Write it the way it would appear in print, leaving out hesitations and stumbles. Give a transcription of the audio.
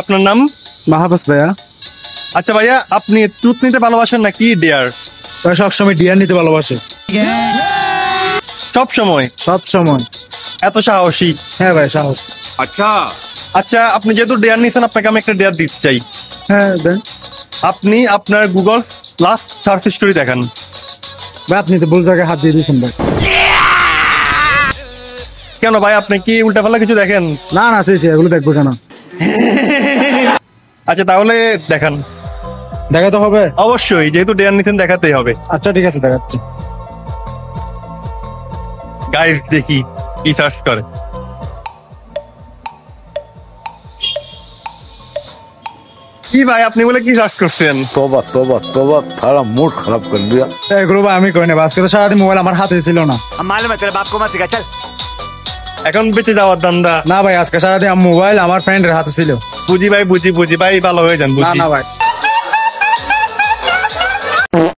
আপনার নাম? মাহফুজ ভাইয়া। আচ্ছা ভাইয়া, আপনি ট্রুথ নিতে ভালোবাসেন নাকি ডেয়ার? ভাই সবসময় ডিয়ার নিতে ভালোবাসে। সব সময়? সব সময়। এত সাহসী? হ্যাঁ ভাই সাহস। আচ্ছা, আপনি যেহেতু ডেয়ার নিয়েছেন, আপনাকে আমি একটা ডেয়ার দিতে চাই। হ্যাঁ দেন। আপনি আপনার গুগল লাস্ট সার্চ হিস্টোরি দেখান। ভাই আপনি তো ভুল জায়গায় হাত দিয়ে দিয়েছেন ভাই। কেন ভাই, আপনি কি উল্টাপাল্টা কিছু দেখেন? না না সে এগুলো দেখবো কেন? আচ্ছা তাহলে দেখান। দেখাতে হবে? অবশ্যই, যেহেতু ডেয়ার নিতেন দেখাতেই হবে। আচ্ছা ঠিক আছে দেখাচ্ছি। গাইস দেখি কি সার্চ করে। কি ভাই, আপনি বলে কি সার্চ করছেন? तौबा तौबा तौबा थारा मूड खराब कर दिया। এগুলো ভাই আমি করি না, আজকে তো সারাদিন মোবাইল আমার হাতে ছিল না। मालूम है तेरे बाप को मत सिखा चल। এখন বেঁচে যাওয়ার ধান্দা? না ভাই আজকে সারাদিন মোবাইল আমার ফ্রেন্ডের হাতে ছিল। বুঝি ভাই, বুঝি ভাই, ভালো হয়ে যান, না বুঝি। না ভাই